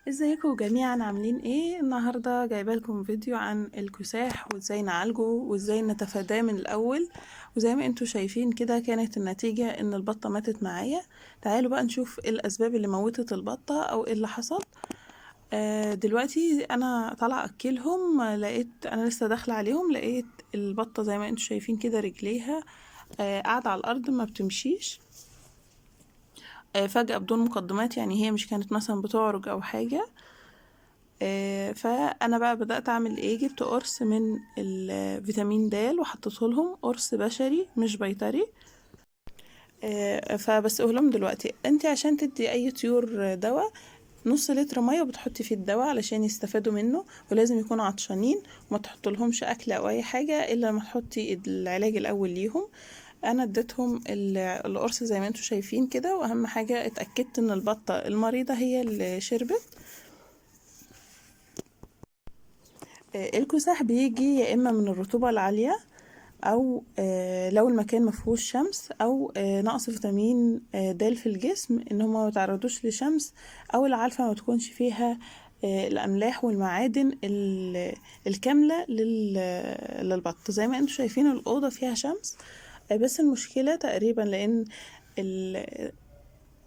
ازيكم جميعا عاملين ايه؟ النهارده جايبه لكم فيديو عن الكساح وازاي نعالجه وازاي نتفاداه من الاول. وزي ما انتم شايفين كده كانت النتيجه ان البطه ماتت معايا. تعالوا بقى نشوف ايه الاسباب اللي موتت البطه او ايه اللي حصل. دلوقتي انا طالعه اكلهم، لقيت انا لسه داخله عليهم لقيت البطه زي ما انتم شايفين كده رجليها قاعده على الارض ما بتمشيش. فجأة بدون مقدمات، يعني هي مش كانت مثلا بتعرج او حاجه. فانا بقى بدات اعمل ايه، جبت قرص من الفيتامين د وحطيته لهم، قرص بشري مش بيطري. فبسقه لهم دلوقتي. انت عشان تدي اي طيور دواء، نص لتر ميه بتحطي فيه الدواء علشان يستفادوا منه، ولازم يكونوا عطشانين، وما تحط لهمش اكل او اي حاجه الا لما تحطي العلاج الاول ليهم. انا اديتهم القرص زي ما انتم شايفين كده، واهم حاجه اتاكدت ان البطه المريضه هي اللي شربت. الكساح بيجي يا اما من الرطوبة العالية، او لو المكان مفهوش شمس، او نقص فيتامين د في الجسم، ان هما ما يتعرضوش لشمس، او العلفة ما تكونش فيها الاملاح والمعادن الكاملة للبط. زي ما انتم شايفين الاوضة فيها شمس، بس المشكلة تقريبا لان ال-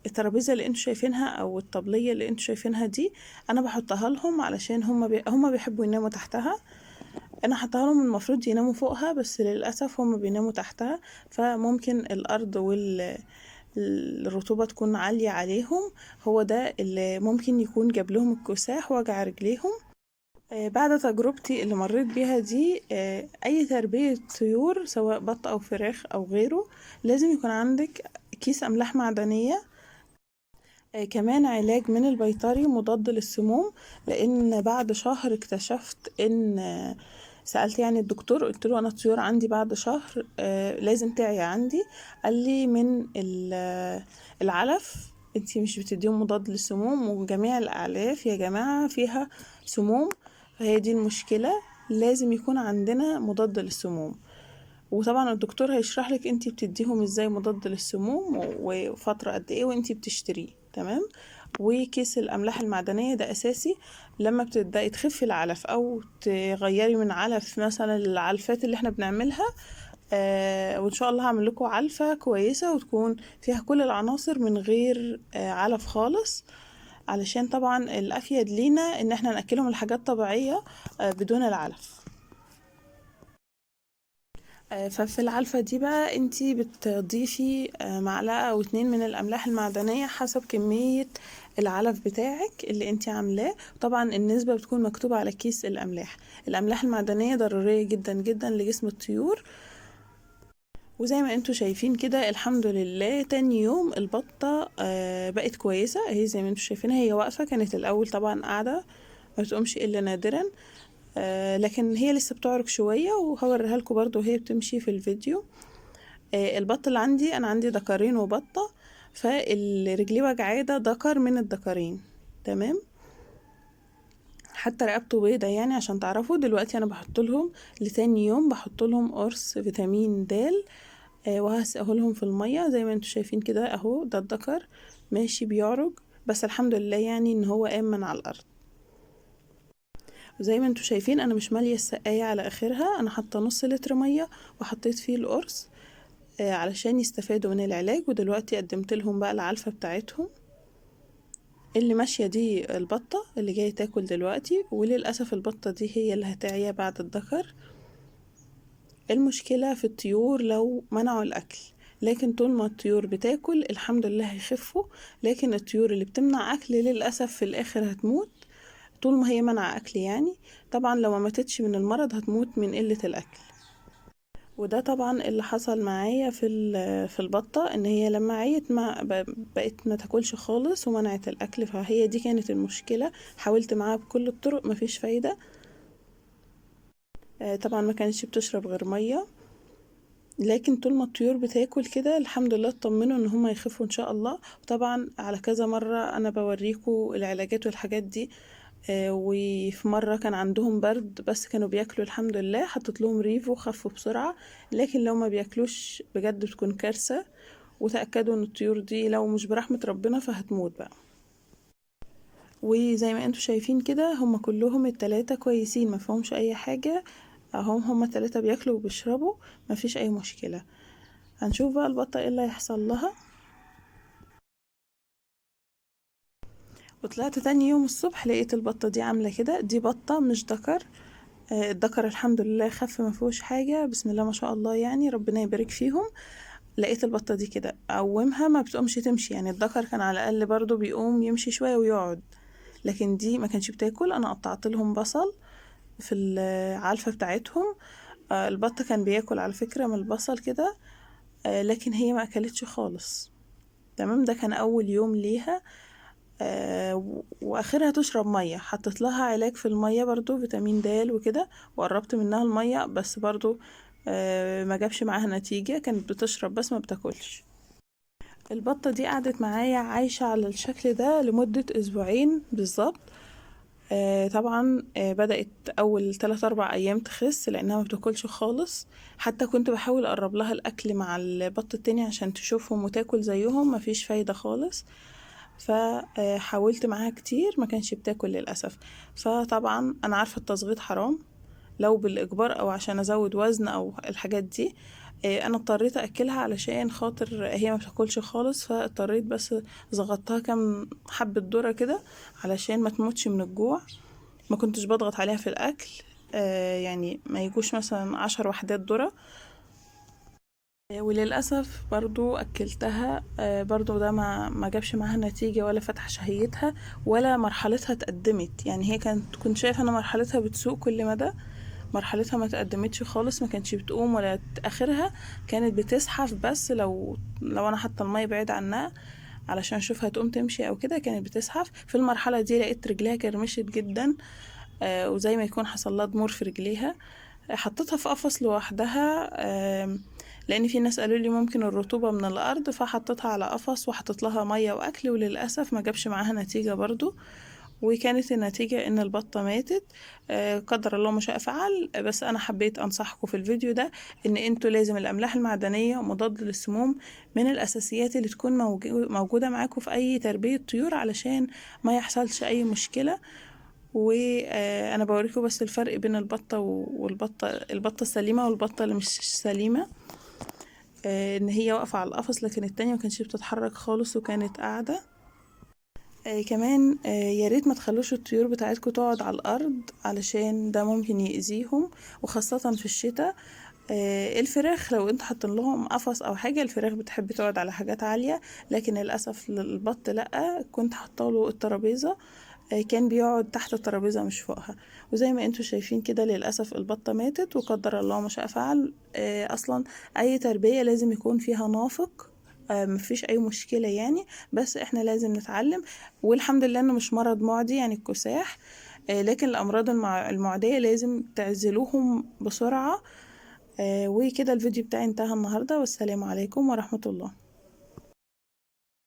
الترابيزه اللي انتوا شايفينها او الطبليه اللي انتوا شايفينها دي، انا بحطها لهم علشان هم بيحبوا يناموا تحتها. انا حطها لهم المفروض يناموا فوقها، بس للاسف هم بيناموا تحتها، فممكن الارض الرطوبة تكون عالية عليهم. هو ده اللي ممكن يكون جاب لهم الكساح وجع رجليهم. بعد تجربتي اللي مريت بيها دي، اي تربية طيور سواء بط او فراخ او غيره، لازم يكون عندك كيس املاح معدنية. كمان علاج من البيطري مضاد للسموم، لان بعد شهر اكتشفت ان سألت يعني الدكتور، قلت له انا الطيور عندي بعد شهر لازم تعي عندي. قال لي من العلف، انتي مش بتديهم مضاد للسموم، وجميع الاعلاف يا جماعة فيها سموم، فهي دي المشكلة، لازم يكون عندنا مضاد للسموم. وطبعا الدكتور هيشرح لك انتي بتديهم ازاي مضاد للسموم وفترة قد ايه وانتي بتشتريه. تمام. وكيس الاملاح المعدنية ده اساسي لما بتبدأي تخفي العلف او تغيري من علف، مثلا العلفات اللي احنا بنعملها. وان شاء الله هعمل لكم علفة كويسة وتكون فيها كل العناصر من غير علف خالص، علشان طبعا الافيد لينا ان احنا ناكلهم الحاجات طبيعية بدون العلف. ففي العلفة دي بقى انتي بتضيفي معلقة او اتنين من الاملاح المعدنية حسب كمية العلف بتاعك اللي انتي عاملاه. طبعا النسبة بتكون مكتوبة على كيس الاملاح. الاملاح المعدنية ضرورية جدا جدا لجسم الطيور. وزي ما انتوا شايفين كده الحمد لله تاني يوم البطة بقت كويسة اهي، زي ما انتوا شايفينها هي واقفة، كانت الاول طبعا قاعدة ما بتقومش الا نادرا. لكن هي لسه بتعرج شوية، وهوريها لكم برضو وهي بتمشي في الفيديو. البط اللي عندي انا عندي دكرين وبطة، فالرجلي وجعاه ده دكر من الدكرين. تمام. حتى رقبته بيضة، يعني عشان تعرفوا دلوقتي انا بحط لهم لتاني يوم بحط لهم قرص فيتامين د، وهسقه لهم في المية زي ما انتوا شايفين كده اهو، ده الدكر ماشي بيعرج، بس الحمد لله يعني ان هو قام من على الارض. وزي ما انتوا شايفين انا مش مالية السقاية على اخرها، انا حاطة نص لتر مية وحطيت فيه القرص علشان يستفادوا من العلاج. ودلوقتي قدمت لهم بقى العلفة بتاعتهم. اللي ماشية دي البطة اللي جاية تاكل دلوقتي، وللأسف البطة دي هي اللي هتعيا بعد الذكر. المشكلة في الطيور لو منعوا الأكل، لكن طول ما الطيور بتاكل الحمد لله هيخفوا. لكن الطيور اللي بتمنع أكل للأسف في الآخر هتموت، طول ما هي منع أكل يعني. طبعا لو ما ماتتش من المرض هتموت من قلة الأكل. وده طبعا اللي حصل معايا في البطة، ان هي لما عيت ما بقت ما تاكلش خالص ومنعت الاكل، فهي دي كانت المشكلة. حاولت معاها بكل الطرق مفيش فايدة. طبعا ما كانتش بتشرب غير مية. لكن طول ما الطيور بتاكل كده الحمد لله اطمنوا ان هم يخفوا ان شاء الله. وطبعا على كذا مرة انا بوريكم العلاجات والحاجات دي. وفي مرة كان عندهم برد بس كانوا بياكلوا الحمد لله، حطيت لهم ريفو خفوا بسرعة. لكن لو ما بياكلوش بجد بتكون كارثة. وتأكدوا ان الطيور دي لو مش برحمة ربنا فهتموت بقى. وزي ما انتوا شايفين كده هما كلهم التلاتة كويسين، ما فيهمش اي حاجة اهم، هما التلاتة بياكلوا وبيشربوا، ما فيش اي مشكلة. هنشوف بقى البطة ايه اللي هيحصل لها. وطلعت تاني يوم الصبح لقيت البطة دي عاملة كده. دي بطة مش ذكر. الذكر الحمد لله خف، ما فيهوش حاجة، بسم الله ما شاء الله، يعني ربنا يبارك فيهم. لقيت البطة دي كده اقومها ما بتقومش تمشي، يعني الذكر كان على الاقل برضو بيقوم يمشي شوية ويقعد، لكن دي ما كانش بتاكل. انا قطعت لهم بصل في العلفة بتاعتهم. البط كان بياكل على فكرة من البصل كده، لكن هي ما اكلتش خالص. تمام، ده كان اول يوم ليها. واخرها تشرب مية، حطيت لها علاج في المية برضو فيتامين د وكده، وقربت منها المية بس برضو ما جابش معاها نتيجة، كانت بتشرب بس ما بتاكلش. البطة دي قعدت معايا عايشة على الشكل ده لمدة اسبوعين بالظبط. طبعا بدأت أول 3 4 أيام تخس لأنها ما بتاكلش خالص. حتى كنت بحاول أقرب لها الأكل مع البط التاني عشان تشوفهم وتاكل زيهم، مفيش فايدة خالص. فحاولت معاها كتير، ما كانش بتاكل للأسف. فطبعا أنا عارفة التصغيط حرام، لو بالإجبار أو عشان أزود وزن أو الحاجات دي. أنا اضطريت أكلها علشان خاطر هي ما بتاكلش خالص، فاضطريت بس ضغطتها كام حبة ذرة كده علشان ما تموتش من الجوع. ما كنتش بضغط عليها في الأكل، يعني ما يجوش مثلا 10 وحدات ذرة. وللأسف برضو أكلتها، برضو ده ما جابش معاها نتيجة، ولا فتح شهيتها ولا مرحلتها اتقدمت. يعني هي كنت شايفة ان مرحلتها بتسوق كل مدى، مرحلتها ما تقدمتش خالص، ما كانتش بتقوم ولا اخرها كانت بتزحف. بس لو انا حاطه الميه بعيد عنها علشان اشوفها تقوم تمشي او كده، كانت بتزحف. في المرحله دي لقيت رجليها كرمشت جدا، وزي ما يكون حصل لها ضمور في رجليها. حطيتها في قفص لوحدها، لان في ناس قالوا لي ممكن الرطوبة من الارض، فحطيتها على قفص وحطيت لها مية واكل، وللاسف ما جابش معاها نتيجة برضو. وكانت النتيجة ان البطة ماتت. قدر الله ما شاء فعل. بس انا حبيت انصحكم في الفيديو ده ان انتوا لازم الاملاح المعدنية ومضاد للسموم من الاساسيات اللي تكون موجودة معاكم في اي تربية طيور، علشان ما يحصلش اي مشكلة. وانا بوريكم بس الفرق بين البطة البطة السليمة والبطة اللي مش سليمة. ان هي واقفة على القفص، لكن التانية ما كانتش بتتحرك خالص وكانت قاعدة. كمان يا ريت ما تخلوش الطيور بتاعتكم تقعد على الارض، علشان ده ممكن يأذيهم، وخاصة في الشتاء. الفراخ لو انت حاطين لهم قفص او حاجة، الفراخ بتحب تقعد على حاجات عالية، لكن للأسف البط لأ. كنت حاطاله الترابيزة، كان بيقعد تحت الترابيزة مش فوقها. وزي ما انتوا شايفين كده للأسف البطة ماتت، وقدر الله ما شاء فعل. أصلا أي تربية لازم يكون فيها نافق، مفيش أي مشكلة يعني، بس احنا لازم نتعلم. والحمد لله انه مش مرض معدي يعني الكساح، لكن الأمراض المعدية لازم تعزلوهم بسرعة. وكده الفيديو بتاعي انتهى النهاردة، والسلام عليكم ورحمة الله.